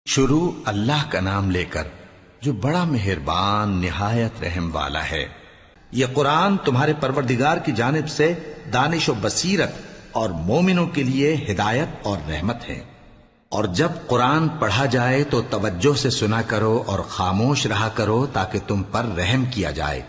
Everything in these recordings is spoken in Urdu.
شروع اللہ کا نام لے کر جو بڑا مہربان نہایت رحم والا ہے۔ یہ قرآن تمہارے پروردگار کی جانب سے دانش و بصیرت اور مومنوں کے لیے ہدایت اور رحمت ہے۔ اور جب قرآن پڑھا جائے تو توجہ سے سنا کرو اور خاموش رہا کرو تاکہ تم پر رحم کیا جائے۔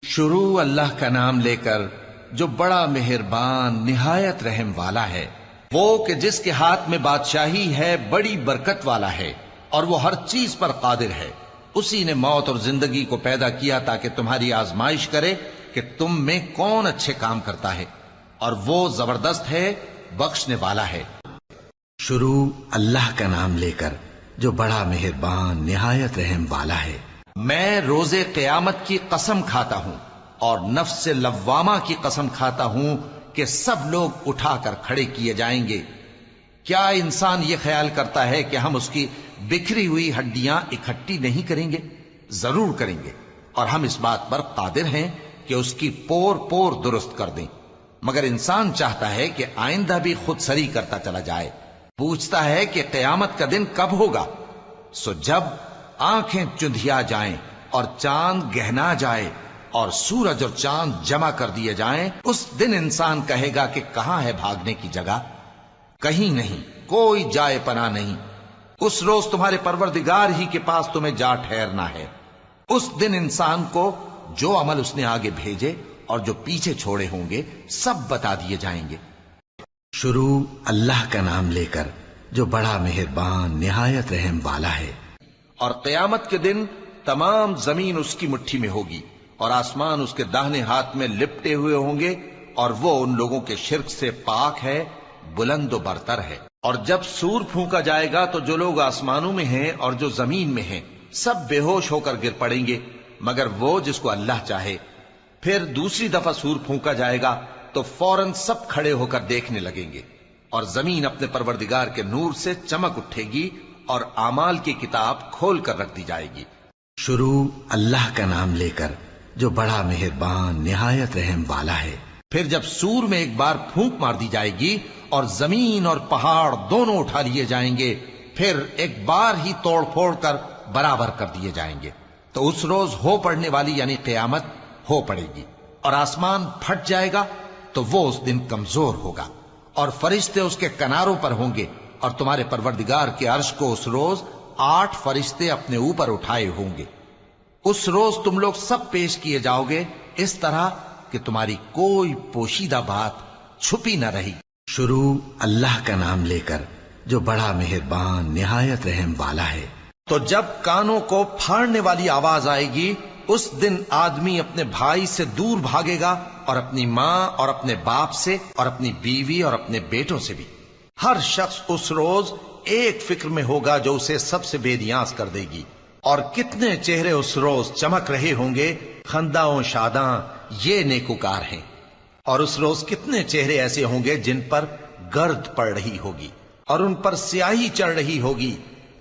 شروع اللہ کا نام لے کر جو بڑا مہربان نہایت رحم والا ہے۔ وہ کہ جس کے ہاتھ میں بادشاہی ہے بڑی برکت والا ہے اور وہ ہر چیز پر قادر ہے۔ اسی نے موت اور زندگی کو پیدا کیا تاکہ تمہاری آزمائش کرے کہ تم میں کون اچھے کام کرتا ہے، اور وہ زبردست ہے، بخشنے والا ہے۔ شروع اللہ کا نام لے کر جو بڑا مہربان نہایت رحم والا ہے۔ میں روز قیامت کی قسم کھاتا ہوں اور نفس لوامہ کی قسم کھاتا ہوں کہ سب لوگ اٹھا کر کھڑے کیے جائیں گے۔ کیا انسان یہ خیال کرتا ہے کہ ہم اس کی بکھری ہوئی ہڈیاں اکٹھی نہیں کریں گے؟ ضرور کریں گے، اور ہم اس بات پر قادر ہیں کہ اس کی پور پور درست کر دیں۔ مگر انسان چاہتا ہے کہ آئندہ بھی خود سری کرتا چلا جائے، پوچھتا ہے کہ قیامت کا دن کب ہوگا۔ سو جب آنکھیں چندھیا جائیں اور چاند گہنا جائے اور سورج اور چاند جمع کر دیے جائیں، اس دن انسان کہے گا کہ کہاں ہے بھاگنے کی جگہ؟ کہیں نہیں، کوئی جائے پناہ نہیں۔ اس روز تمہارے پروردگار ہی کے پاس تمہیں جا ٹھہرنا ہے۔ اس دن انسان کو جو عمل اس نے آگے بھیجے اور جو پیچھے چھوڑے ہوں گے سب بتا دیے جائیں گے۔ شروع اللہ کا نام لے کر جو بڑا مہربان نہایت رحم والا ہے۔ اور قیامت کے دن تمام زمین اس کی مٹھی میں ہوگی اور آسمان اس کے داہنے ہاتھ میں لپٹے ہوئے ہوں گے، اور وہ ان لوگوں کے شرک سے پاک ہے، بلند و برتر ہے۔ اور جب سور پھونکا جائے گا تو جو لوگ آسمانوں میں ہیں اور جو زمین میں ہیں سب بے ہوش ہو کر گر پڑیں گے مگر وہ جس کو اللہ چاہے۔ پھر دوسری دفعہ سور پھونکا جائے گا تو فوراً سب کھڑے ہو کر دیکھنے لگیں گے، اور زمین اپنے پروردگار کے نور سے چمک اٹھے گی اور اعمال کی کتاب کھول کر رکھ دی جائے گی۔ شروع اللہ کا نام لے کر جو بڑا مہربان نہایت رحم والا ہے۔ پھر جب سور میں ایک بار پھونک مار دی جائے گی اور زمین اور پہاڑ دونوں اٹھا لیے جائیں گے، پھر ایک بار ہی توڑ پھوڑ کر برابر کر دیے جائیں گے، تو اس روز ہو پڑنے والی یعنی قیامت ہو پڑے گی، اور آسمان پھٹ جائے گا تو وہ اس دن کمزور ہوگا، اور فرشتے اس کے کناروں پر ہوں گے، اور تمہارے پروردگار کے عرش کو اس روز 8 فرشتے اپنے اوپر اٹھائے ہوں گے۔ اس روز تم لوگ سب پیش کیے جاؤ گے اس طرح کہ تمہاری کوئی پوشیدہ بات چھپی نہ رہی۔ شروع اللہ کا نام لے کر جو بڑا مہربان نہایت رحم والا ہے۔ تو جب کانوں کو پھاڑنے والی آواز آئے گی اس دن آدمی اپنے بھائی سے دور بھاگے گا، اور اپنی ماں اور اپنے باپ سے اور اپنی بیوی اور اپنے بیٹوں سے بھی۔ ہر شخص اس روز ایک فکر میں ہوگا جو اسے سب سے بے نیاز کر دے گی۔ اور کتنے چہرے اس روز چمک رہے ہوں گے، خنداں و شاداں یہ نیکوکار ہیں۔ اور اس روز کتنے چہرے ایسے ہوں گے جن پر گرد پڑ رہی ہوگی اور ان پر سیاہی چڑھ رہی ہوگی،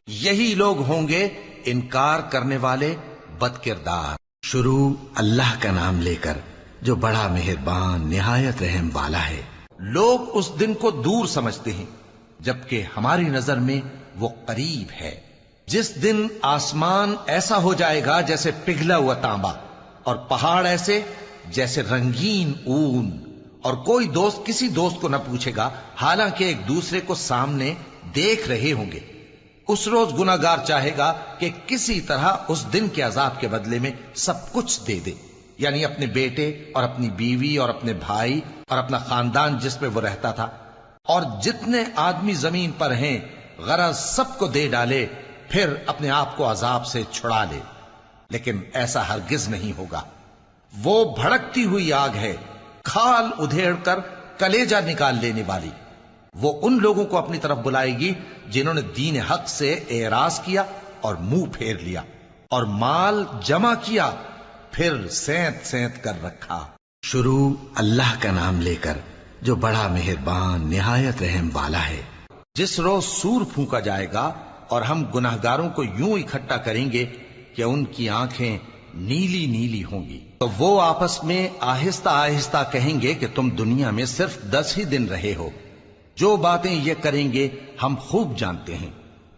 یہی لوگ ہوں گے انکار کرنے والے بد کردار۔ شروع اللہ کا نام لے کر جو بڑا مہربان نہایت رحم والا ہے۔ لوگ اس دن کو دور سمجھتے ہیں جبکہ ہماری نظر میں وہ قریب ہے۔ جس دن آسمان ایسا ہو جائے گا جیسے پگھلا ہوا تانبا، اور پہاڑ ایسے جیسے رنگین اون، اور کوئی دوست کسی دوست کو نہ پوچھے گا حالانکہ ایک دوسرے کو سامنے دیکھ رہے ہوں گے۔ اس روز گناہگار چاہے گا کہ کسی طرح اس دن کے عذاب کے بدلے میں سب کچھ دے دے، یعنی اپنے بیٹے اور اپنی بیوی اور اپنے بھائی اور اپنا خاندان جس میں وہ رہتا تھا، اور جتنے آدمی زمین پر ہیں غرض سب کو دے ڈالے، پھر اپنے آپ کو عذاب سے چھڑا لے۔ لیکن ایسا ہرگز نہیں ہوگا۔ وہ بھڑکتی ہوئی آگ ہے، کھال ادھیڑ کر کلیجہ نکال لینے والی۔ وہ ان لوگوں کو اپنی طرف بلائے گی جنہوں نے دین حق سے اعراض کیا اور منہ پھیر لیا، اور مال جمع کیا پھر سینت سینت کر رکھا۔ شروع اللہ کا نام لے کر جو بڑا مہربان نہایت رحم والا ہے۔ جس روز سور پھونکا جائے گا اور ہم گناہگاروں کو یوں اکٹھا کریں گے کہ ان کی آنکھیں نیلی نیلی ہوں گی، تو وہ آپس میں آہستہ آہستہ کہیں گے کہ تم دنیا میں صرف 10 ہی دن رہے ہو۔ جو باتیں یہ کریں گے ہم خوب جانتے ہیں،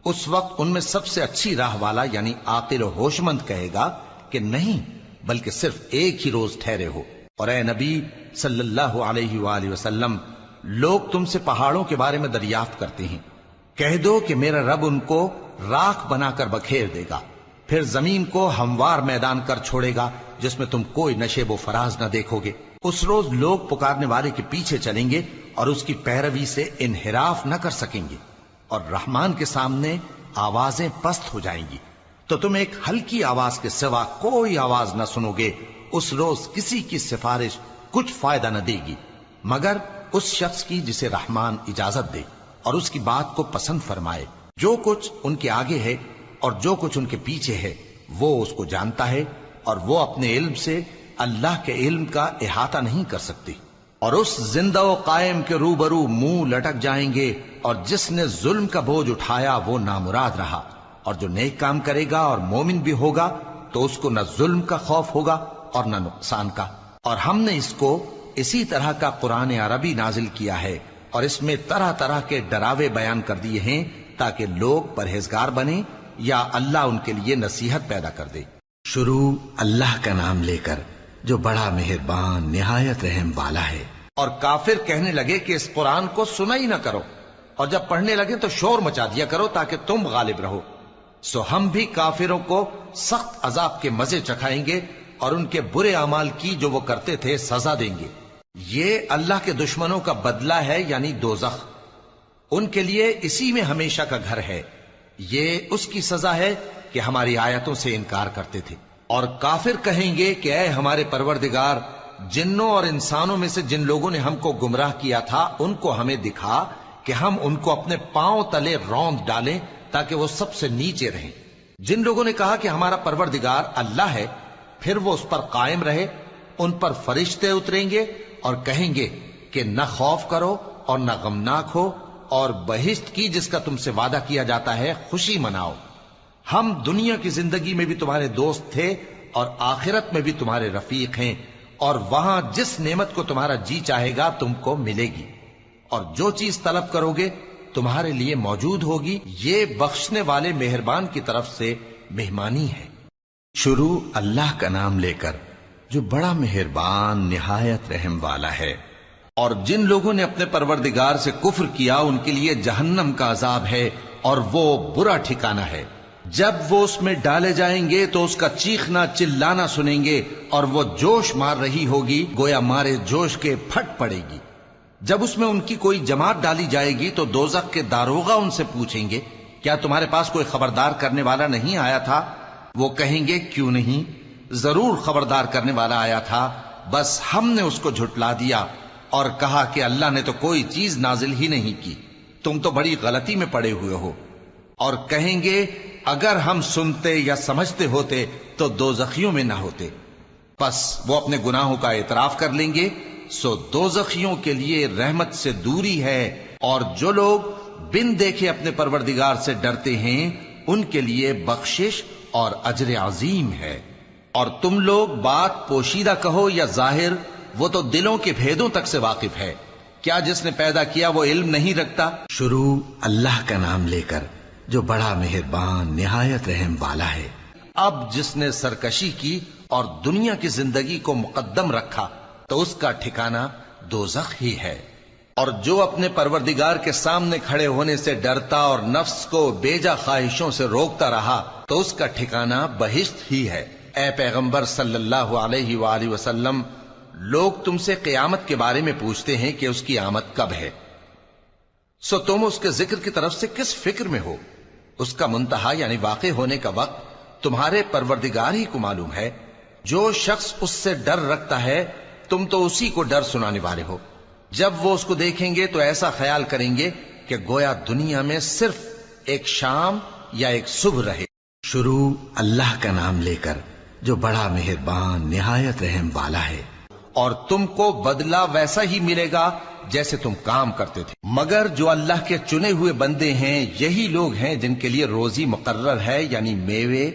اس وقت ان میں سب سے اچھی راہ والا یعنی عاقل و ہوشمند کہے گا کہ نہیں، بلکہ صرف ایک ہی روز ٹھہرے ہو۔ اور اے نبی صلی اللہ علیہ وآلہ وسلم، لوگ تم سے پہاڑوں کے بارے میں دریافت کرتے ہیں، کہہ دو کہ میرا رب ان کو راکھ بنا کر بکھیر دے گا، پھر زمین کو ہموار میدان کر چھوڑے گا جس میں تم کوئی نشیب و فراز نہ دیکھو گے۔ اس روز لوگ پکارنے والے کے پیچھے چلیں گے اور اس کی پیروی سے انحراف نہ کر سکیں گے، اور رحمان کے سامنے آوازیں پست ہو جائیں گی، تو تم ایک ہلکی آواز کے سوا کوئی آواز نہ سنو گے۔ اس روز کسی کی سفارش کچھ فائدہ نہ دے گی مگر اس شخص کی جسے رحمان اجازت دے اور اس کی بات کو پسند فرمائے۔ جو کچھ ان کے آگے ہے اور جو کچھ ان کے پیچھے ہے وہ اس کو جانتا ہے، اور وہ اپنے علم سے اللہ کے علم کا احاطہ نہیں کر سکتی۔ اور اس زندہ و قائم کے روبرو منہ لٹک جائیں گے، اور جس نے ظلم کا بوجھ اٹھایا وہ نامراد رہا، اور جو نیک کام کرے گا اور مومن بھی ہوگا تو اس کو نہ ظلم کا خوف ہوگا اور نہ نقصان کا۔ اور ہم نے اس کو اسی طرح کا قرآن عربی نازل کیا ہے، اور اس میں طرح طرح کے ڈراوے بیان کر دیے ہیں تاکہ لوگ پرہیزگار بنیں یا اللہ ان کے لیے نصیحت پیدا کر دے۔ شروع اللہ کا نام لے کر جو بڑا مہربان نہایت رحم والا ہے۔ اور کافر کہنے لگے کہ اس قرآن کو سنا ہی نہ کرو، اور جب پڑھنے لگے تو شور مچا دیا کرو تاکہ تم غالب رہو۔ سو ہم بھی کافروں کو سخت عذاب کے مزے چکھائیں گے اور ان کے برے اعمال کی جو وہ کرتے تھے سزا دیں گے۔ یہ اللہ کے دشمنوں کا بدلہ ہے یعنی دوزخ، ان کے لیے اسی میں ہمیشہ کا گھر ہے۔ یہ اس کی سزا ہے کہ ہماری آیتوں سے انکار کرتے تھے۔ اور کافر کہیں گے کہ اے ہمارے پروردگار، جنوں اور انسانوں میں سے جن لوگوں نے ہم کو گمراہ کیا تھا ان کو ہمیں دکھا کہ ہم ان کو اپنے پاؤں تلے روند ڈالیں تاکہ وہ سب سے نیچے رہیں۔ جن لوگوں نے کہا کہ ہمارا پروردگار اللہ ہے، پھر وہ اس پر قائم رہے، ان پر فرشتے اتریں گے اور کہیں گے کہ نہ خوف کرو اور نہ غمناک ہو، اور بہشت کی جس کا تم سے وعدہ کیا جاتا ہے خوشی مناؤ۔ ہم دنیا کی زندگی میں بھی تمہارے دوست تھے اور آخرت میں بھی تمہارے رفیق ہیں، اور وہاں جس نعمت کو تمہارا جی چاہے گا تم کو ملے گی، اور جو چیز طلب کرو گے تمہارے لیے موجود ہوگی۔ یہ بخشنے والے مہربان کی طرف سے مہمانی ہے۔ شروع اللہ کا نام لے کر جو بڑا مہربان نہایت رحم والا ہے۔ اور جن لوگوں نے اپنے پروردگار سے کفر کیا ان کے لیے جہنم کا عذاب ہے، اور وہ برا ٹھکانہ ہے۔ جب وہ اس میں ڈالے جائیں گے تو اس کا چیخنا چلانا سنیں گے، اور وہ جوش مار رہی ہوگی گویا مارے جوش کے پھٹ پڑے گی۔ جب اس میں ان کی کوئی جماعت ڈالی جائے گی تو دوزخ کے داروغہ ان سے پوچھیں گے کیا تمہارے پاس کوئی خبردار کرنے والا نہیں آیا تھا؟ وہ کہیں گے کیوں نہیں، ضرور خبردار کرنے والا آیا تھا، بس ہم نے اس کو جھٹلا دیا اور کہا کہ اللہ نے تو کوئی چیز نازل ہی نہیں کی، تم تو بڑی غلطی میں پڑے ہوئے ہو۔ اور کہیں گے اگر ہم سنتے یا سمجھتے ہوتے تو دوزخیوں میں نہ ہوتے۔ پس وہ اپنے گناہوں کا اعتراف کر لیں گے، سو دوزخیوں کے لیے رحمت سے دوری ہے، اور جو لوگ بن دیکھے اپنے پروردگار سے ڈرتے ہیں ان کے لیے بخشش اور اجر عظیم ہے۔ اور تم لوگ بات پوشیدہ کہو یا ظاہر، وہ تو دلوں کے بھیدوں تک سے واقف ہے۔ کیا جس نے پیدا کیا وہ علم نہیں رکھتا؟ شروع اللہ کا نام لے کر جو بڑا مہربان نہایت رحم والا ہے۔ اب جس نے سرکشی کی اور دنیا کی زندگی کو مقدم رکھا تو اس کا ٹھکانہ دوزخ ہی ہے۔ اور جو اپنے پروردگار کے سامنے کھڑے ہونے سے ڈرتا اور نفس کو بیجا خواہشوں سے روکتا رہا تو اس کا ٹھکانہ بہشت ہی ہے۔ اے پیغمبر صلی اللہ علیہ وآلہ وسلم، لوگ تم سے قیامت کے بارے میں پوچھتے ہیں کہ اس کی آمد کب ہے، سو تم اس کے ذکر کی طرف سے کس فکر میں ہو؟ اس کا منتہا یعنی واقع ہونے کا وقت تمہارے پروردگار ہی کو معلوم ہے۔ جو شخص اس سے ڈر رکھتا ہے تم تو اسی کو ڈر سنانے والے ہو۔ جب وہ اس کو دیکھیں گے تو ایسا خیال کریں گے کہ گویا دنیا میں صرف ایک شام یا ایک صبح رہے۔ شروع اللہ کا نام لے کر جو بڑا مہربان نہایت رحم والا ہے۔ اور تم کو بدلہ ویسا ہی ملے گا جیسے تم کام کرتے تھے، مگر جو اللہ کے چنے ہوئے بندے ہیں یہی لوگ ہیں جن کے لیے روزی مقرر ہے یعنی میوے،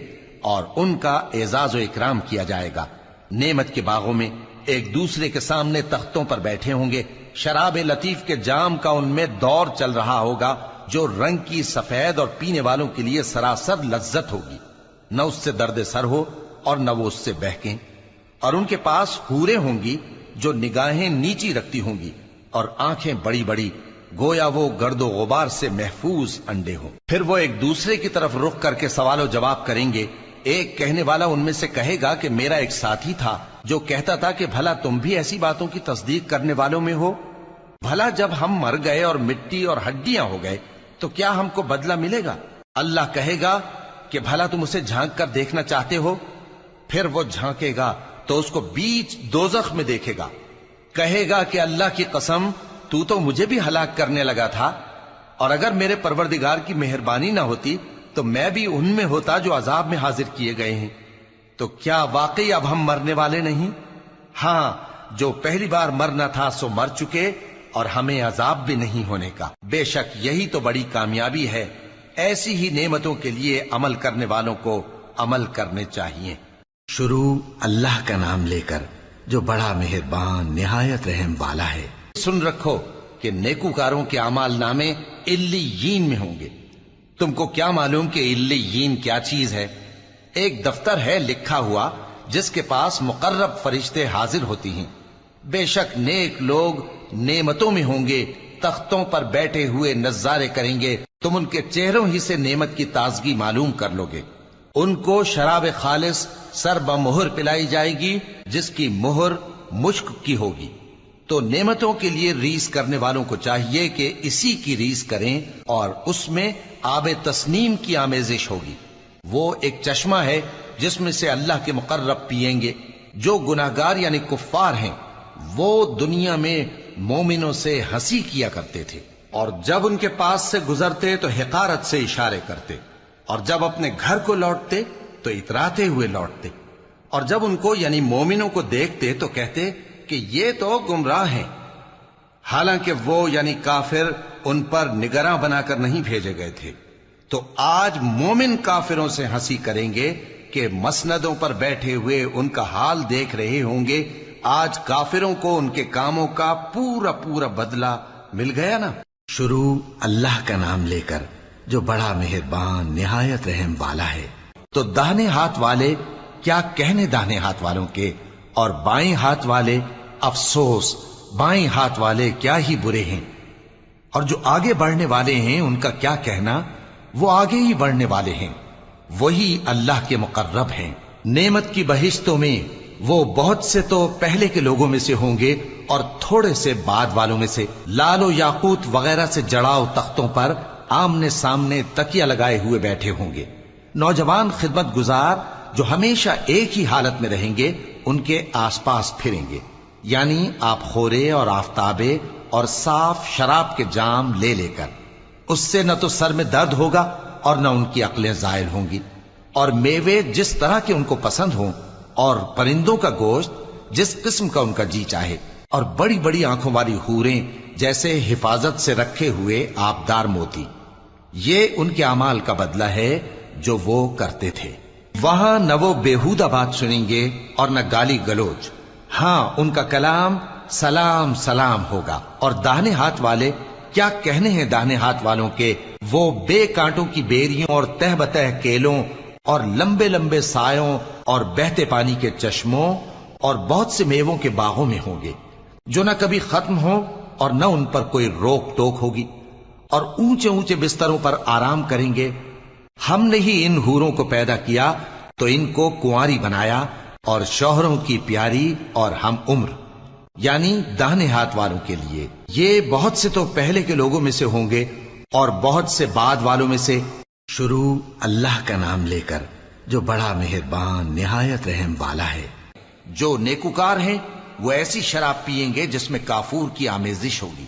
اور ان کا اعزاز و اکرام کیا جائے گا۔ نعمت کے باغوں میں ایک دوسرے کے سامنے تختوں پر بیٹھے ہوں گے، شراب لطیف کے جام کا ان میں دور چل رہا ہوگا، جو رنگ کی سفید اور پینے والوں کے لیے سراسر لذت ہوگی، نہ اس سے درد سر ہو اور نہ وہ اس سے بہکیں، اور ان کے پاس حوریں ہوں گی جو نگاہیں نیچی رکھتی ہوں گی اور آنکھیں بڑی بڑی، گویا وہ گرد و غبار سے محفوظ انڈے ہوں۔ پھر وہ ایک دوسرے کی طرف رخ کر کے سوال و جواب کریں گے۔ ایک کہنے والا ان میں سے کہے گا کہ میرا ایک ساتھی تھا جو کہتا تھا کہ بھلا تم بھی ایسی باتوں کی تصدیق کرنے والوں میں ہو؟ بھلا جب ہم مر گئے اور مٹی اور ہڈیاں ہو گئے تو کیا ہم کو بدلہ ملے گا؟ اللہ کہے گا کہ بھلا تم اسے جھانک کر دیکھنا چاہتے ہو؟ پھر وہ جھانکے گا تو اس کو بیچ دوزخ میں دیکھے گا، کہے گا کہ اللہ کی قسم تو مجھے بھی ہلاک کرنے لگا تھا، اور اگر میرے پروردگار کی مہربانی نہ ہوتی تو میں بھی ان میں ہوتا جو عذاب میں حاضر کیے گئے ہیں۔ تو کیا واقعی اب ہم مرنے والے نہیں؟ ہاں، جو پہلی بار مرنا تھا سو مر چکے، اور ہمیں عذاب بھی نہیں ہونے کا۔ بے شک یہی تو بڑی کامیابی ہے۔ ایسی ہی نعمتوں کے لیے عمل کرنے والوں کو عمل کرنے چاہیے۔ شروع اللہ کا نام لے کر جو بڑا مہربان نہایت رحم والا ہے۔ سن رکھو کہ نیکوکاروں کے اعمال نامے علیین میں ہوں گے۔ تم کو کیا معلوم کہ علیین کیا چیز ہے؟ ایک دفتر ہے لکھا ہوا جس کے پاس مقرب فرشتے حاضر ہوتی ہیں۔ بے شک نیک لوگ نعمتوں میں ہوں گے، تختوں پر بیٹھے ہوئے نظارے کریں گے، تم ان کے چہروں ہی سے نعمت کی تازگی معلوم کر لو گے۔ ان کو شراب خالص سر بمہر پلائی جائے گی جس کی مہر مشک کی ہوگی۔ تو نعمتوں کے لیے ریس کرنے والوں کو چاہیے کہ اسی کی ریس کریں، اور اس میں آب تسنیم کی آمیزش ہوگی۔ وہ ایک چشمہ ہے جس میں سے اللہ کے مقرب پیئیں گے۔ جو گناہگار یعنی کفار ہیں وہ دنیا میں مومنوں سے ہنسی کیا کرتے تھے، اور جب ان کے پاس سے گزرتے تو حقارت سے اشارے کرتے، اور جب اپنے گھر کو لوٹتے تو اتراتے ہوئے لوٹتے، اور جب ان کو یعنی مومنوں کو دیکھتے تو کہتے کہ یہ تو گمراہ ہیں، حالانکہ وہ یعنی کافر ان پر نگراں بنا کر نہیں بھیجے گئے تھے۔ تو آج مومن کافروں سے ہنسی کریں گے کہ مسندوں پر بیٹھے ہوئے ان کا حال دیکھ رہے ہوں گے۔ آج کافروں کو ان کے کاموں کا پورا پورا بدلہ مل گیا نا۔ شروع اللہ کا نام لے کر جو بڑا مہربان نہایت رحم والا ہے۔ تو داہنے ہاتھ والے کیا کہنے داہنے ہاتھ والوں کے، اور بائیں ہاتھ والے افسوس، بائیں ہاتھ والے کیا ہی برے ہیں۔ اور جو آگے بڑھنے والے ہیں ان کا کیا کہنا، وہ آگے ہی بڑھنے والے ہیں، وہی اللہ کے مقرب ہیں۔ نعمت کی بہشتوں میں وہ بہت سے تو پہلے کے لوگوں میں سے ہوں گے اور تھوڑے سے بعد والوں میں سے، لال و یاقوت وغیرہ سے جڑاؤ تختوں پر آمنے سامنے تکیہ لگائے ہوئے بیٹھے ہوں گے۔ نوجوان خدمت گزار جو ہمیشہ ایک ہی حالت میں رہیں گے ان کے آس پاس پھریں گے، یعنی آپ خورے اور آفتابے اور صاف شراب کے جام لے لے کر۔ اس سے نہ تو سر میں درد ہوگا اور نہ ان کی عقلیں زائل ہوں گی، اور میوے جس طرح کے ان کو پسند ہوں، اور پرندوں کا گوشت جس قسم کا ان کا جی چاہے، اور بڑی بڑی آنکھوں والی حوریں جیسے حفاظت سے رکھے ہوئے آبدار موتی۔ یہ ان کے اعمال کا بدلہ ہے جو وہ کرتے تھے۔ وہاں نہ وہ بیہودہ بات سنیں گے اور نہ گالی گلوچ، ہاں ان کا کلام سلام سلام ہوگا۔ اور داہنے ہاتھ والے کیا کہنے ہیں داہنے ہاتھ والوں کے، وہ بے کانٹوں کی بیریوں اور تہ بتہ کیلوں اور لمبے لمبے سایوں اور بہتے پانی کے چشموں اور بہت سے میووں کے باغوں میں ہوں گے، جو نہ کبھی ختم ہوں اور نہ ان پر کوئی روک ٹوک ہوگی، اور اونچے اونچے بستروں پر آرام کریں گے۔ ہم نے ہی ان حوروں کو پیدا کیا تو ان کو کنواری بنایا، اور شوہروں کی پیاری اور ہم عمر، یعنی داہنے ہاتھ والوں کے لیے۔ یہ بہت سے تو پہلے کے لوگوں میں سے ہوں گے اور بہت سے بعد والوں میں سے۔ شروع اللہ کا نام لے کر جو بڑا مہربان نہایت رحم والا ہے۔ جو نیکوکار ہیں وہ ایسی شراب پیئیں گے جس میں کافور کی آمیزش ہوگی۔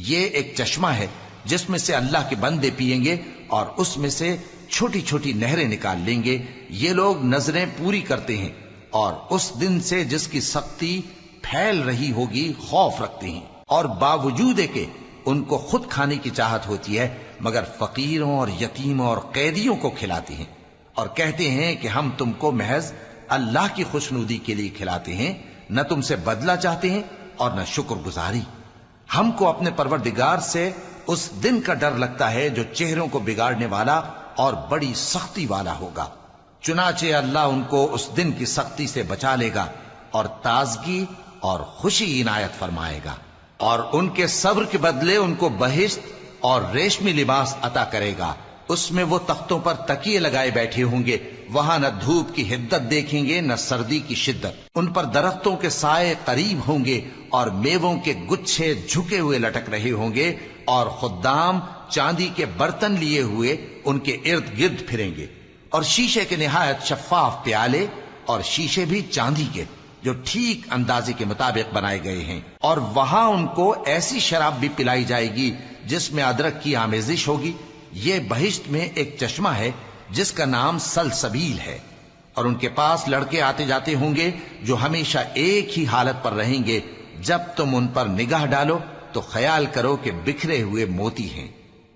یہ ایک چشمہ ہے جس میں سے اللہ کے بندے پیئیں گے، اور اس میں سے چھوٹی چھوٹی نہریں نکال لیں گے۔ یہ لوگ نظریں پوری کرتے ہیں اور اس دن سے جس کی سختی پھیل رہی ہوگی خوف رکھتے ہیں، اور باوجود کہ ان کو خود کھانے کی چاہت ہوتی ہے مگر فقیروں اور یتیموں اور قیدیوں کو کھلاتے ہیں، اور کہتے ہیں کہ ہم تم کو محض اللہ کی خوشنودی کے لیے کھلاتے ہیں، نہ تم سے بدلہ چاہتے ہیں اور نہ شکر گزاری۔ ہم کو اپنے پروردگار سے اس دن کا ڈر لگتا ہے جو چہروں کو بگاڑنے والا اور بڑی سختی والا ہوگا۔ چنانچہ اللہ ان کو اس دن کی سختی سے بچا لے گا اور تازگی اور خوشی عنایت فرمائے گا، اور ان کے صبر کے بدلے ان کو بہشت اور ریشمی لباس عطا کرے گا۔ اس میں وہ تختوں پر تکیے لگائے بیٹھے ہوں گے، وہاں نہ دھوپ کی حدت دیکھیں گے نہ سردی کی شدت۔ ان پر درختوں کے سائے قریب ہوں گے اور میووں کے گچھے جھکے ہوئے لٹک رہے ہوں گے، اور خدام چاندی کے برتن لیے ہوئے ان کے ارد گرد پھریں گے، اور شیشے کے نہایت شفاف پیالے، اور شیشے بھی چاندی کے جو ٹھیک اندازے کے مطابق بنائے گئے ہیں۔ اور وہاں ان کو ایسی شراب بھی پلائی جائے گی جس میں ادرک کی آمیزش ہوگی۔ یہ بہشت میں ایک چشمہ ہے جس کا نام سلسبیل ہے، اور ان کے پاس لڑکے آتے جاتے ہوں گے جو ہمیشہ ایک ہی حالت پر رہیں گے۔ جب تم ان پر نگاہ ڈالو تو خیال کرو کہ بکھرے ہوئے موتی ہیں۔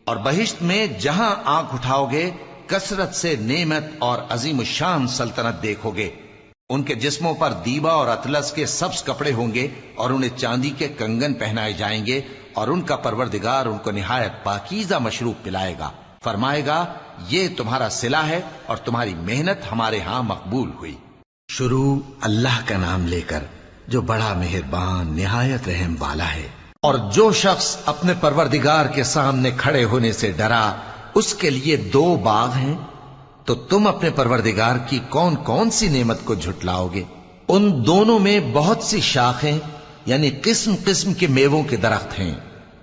اور بہشت میں جہاں آنکھ اٹھاؤ گے کثرت سے نعمت اور عظیم الشان سلطنت دیکھو گے۔ ان کے جسموں پر دیبا اور اطلس کے سبز کپڑے ہوں گے، اور انہیں چاندی کے کنگن پہنائے جائیں گے، اور ان کا پروردگار ان کو نہایت پاکیزہ مشروب پلائے گا، فرمائے گا یہ تمہارا صلہ ہے اور تمہاری محنت ہمارے ہاں مقبول ہوئی۔ شروع اللہ کا نام لے کر جو بڑا مہربان نہایت رحم والا ہے۔ اور جو شخص اپنے پروردگار کے سامنے کھڑے ہونے سے ڈرا اس کے لیے 2 باغ ہیں، تو تم اپنے پروردگار کی کون کون سی نعمت کو جھٹلاؤ گے؟ ان دونوں میں بہت سی شاخیں یعنی قسم قسم کے میووں کے درخت ہیں،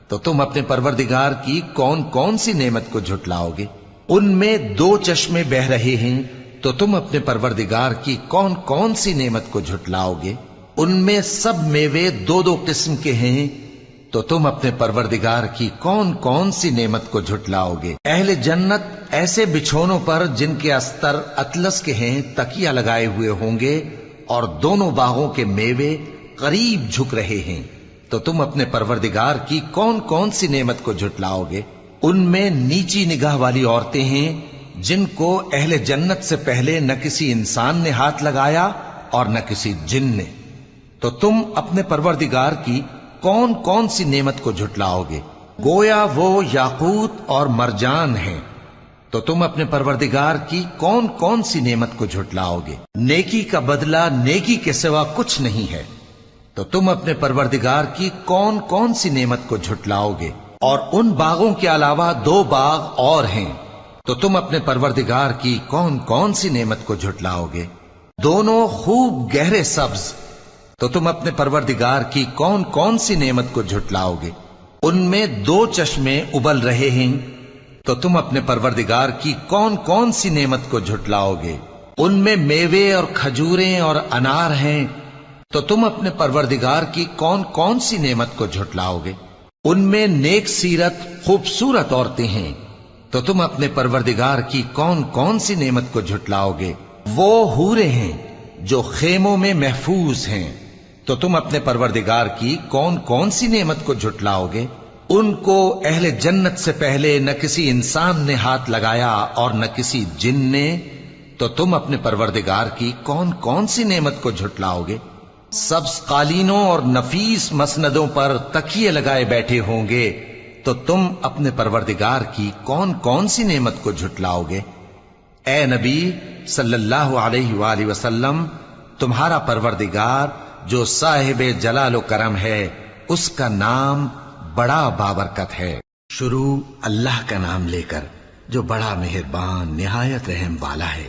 تو تم اپنے پروردگار کی کون کون سی نعمت کو جھٹلاؤ گے؟ ان میں 2 چشمے بہ رہے ہیں، تو تم اپنے پروردگار کی کون کون سی نعمت کو جھٹلاؤ گے؟ ان میں سب میوے 2 قسم کے ہیں، تو تم اپنے پروردگار کی کون کون سی نعمت کو جھٹلاؤ گے؟ اہل جنت ایسے بچھونوں پر جن کے استر اطلس کے ہیں تکیہ لگائے ہوئے ہوں گے، اور دونوں باغوں کے میوے قریب جھک رہے ہیں، تو تم اپنے پروردگار کی کون کون سی نعمت کو جھٹلاؤ گے؟ ان میں نیچی نگاہ والی عورتیں ہیں جن کو اہل جنت سے پہلے نہ کسی انسان نے ہاتھ لگایا اور نہ کسی جن نے، تو تم اپنے پروردگار کی کون کون سی نعمت کو جھٹلاؤ گے؟ گویا وہ یاقوت اور مرجان ہیں، تو تم اپنے پروردگار کی کون کون سی نعمت کو جھٹلاؤ گے؟ نیکی کا بدلہ نیکی کے سوا کچھ نہیں ہے، تو تم اپنے پروردگار کی کون کون سی نعمت کو جھٹلاؤ گے؟ اور ان باغوں کے علاوہ 2 باغ اور ہیں، تو تم اپنے پروردگار کی کون کون سی نعمت کو جھٹلاؤ گے؟ دونوں خوب گہرے سبز، تو تم اپنے پروردگار کی کون کون سی نعمت کو جھٹلاؤ گے؟ ان میں 2 چشمے ابل رہے ہیں، تو تم اپنے پروردگار کی کون کون سی نعمت کو جھٹلاؤ گے؟ ان میں میوے اور کھجوریں اور انار ہیں، تو تم اپنے پروردگار کی کون کون سی نعمت کو جھٹلاؤ گے؟ ان میں نیک سیرت خوبصورت عورتیں ہیں، تو تم اپنے پروردگار کی کون کون سی نعمت کو جھٹلاؤ گے؟ وہ حوریں ہیں جو خیموں میں محفوظ ہیں، تو تم اپنے پروردگار کی کون کون سی نعمت کو جھٹلاؤ گے؟ ان کو اہل جنت سے پہلے نہ کسی انسان نے ہاتھ لگایا اور نہ کسی جن نے، تو تم اپنے پروردگار کی کون کون سی نعمت کو جھٹلاؤ گے؟ سبز قالینوں اور نفیس مسندوں پر تکیے لگائے بیٹھے ہوں گے، تو تم اپنے پروردگار کی کون کون سی نعمت کو جھٹلاؤ گے؟ اے نبی صلی اللہ علیہ وآلہ وسلم، تمہارا پروردگار جو صاحب جلال و کرم ہے اس کا نام بڑا بابرکت ہے۔ شروع اللہ کا نام لے کر جو بڑا مہربان نہایت رحم والا ہے۔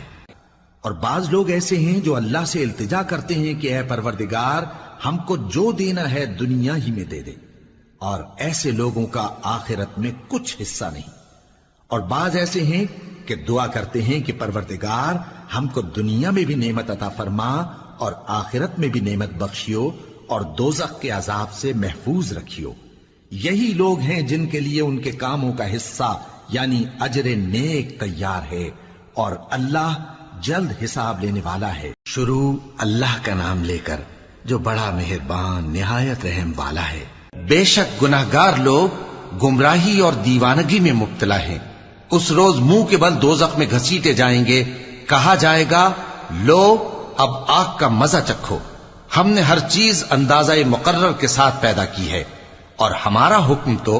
اور بعض لوگ ایسے ہیں جو اللہ سے التجا کرتے ہیں کہ اے پروردگار ہم کو جو دینا ہے دنیا ہی میں دے دے، اور ایسے لوگوں کا آخرت میں کچھ حصہ نہیں۔ اور بعض ایسے ہیں کہ دعا کرتے ہیں کہ پروردگار ہم کو دنیا میں بھی نعمت عطا فرما اور آخرت میں بھی نعمت بخشیو اور دوزخ کے عذاب سے محفوظ رکھیو۔ یہی لوگ ہیں جن کے لیے ان کے کاموں کا حصہ یعنی اجر نیک تیار ہے، اور اللہ جلد حساب لینے والا ہے۔ شروع اللہ کا نام لے کر جو بڑا مہربان نہایت رحم والا ہے۔ بے شک گناہگار لوگ گمراہی اور دیوانگی میں مبتلا ہیں، اس روز منہ کے بل دوزخ میں گھسیٹے جائیں گے، کہا جائے گا لو اب آگ کا مزہ چکھو، ہم نے ہر چیز اندازہ مقرر کے ساتھ پیدا کی ہے، اور ہمارا حکم تو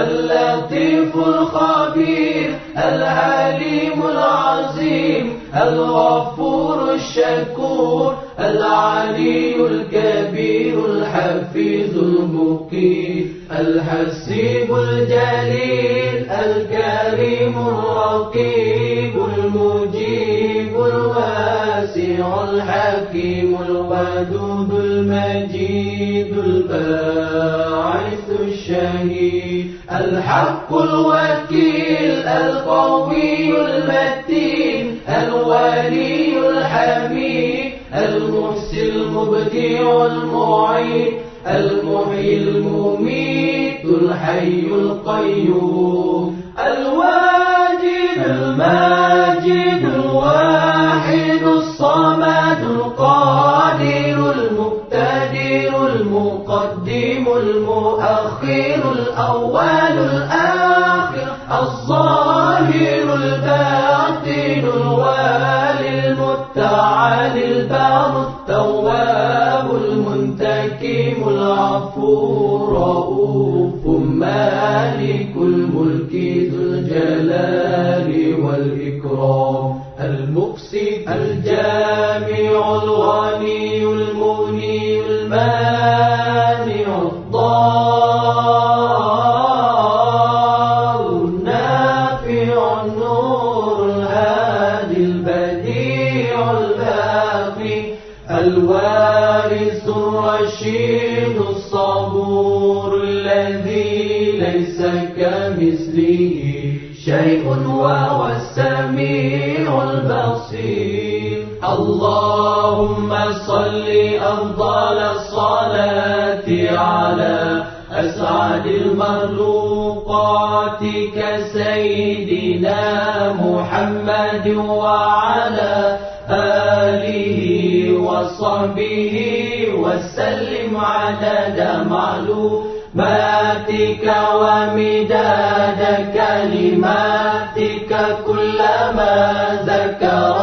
اللطيفul خبير العليم العظيم الغفور الشكور العلي الكبير الحفيظ المقيت الحسيب الجليل الكريم الرقيب المجيب الواسع الحكيم الودود المجيد الباعث الشهيد الحق الوكيل القوي المتين الولي الحميد المحسن المبدع المعيد المحيي المميت الحي القيوم الواجد الماجد الواحد الصمد القادر المقتدر المقدم المؤخر الأول الآخر الظاهر الباطن الوالي المتعالي البار التواب المنتكم العفو الرؤوف مالك الملك ذو الجلال والإكرام المقسط الجامع الغني المغني المانع الضار النافع النور الهادي البديع الباقي الوارث الرشيد الصبور الذي ليس كمثله شيء وهو السميع البصير اللهم صل أفضل الصلاة على أسعد المخلوقات كسيدنا محمد وعلى آله وصحبه وسلم عدد معلوماتك ومداد كلماتك كلما ذكر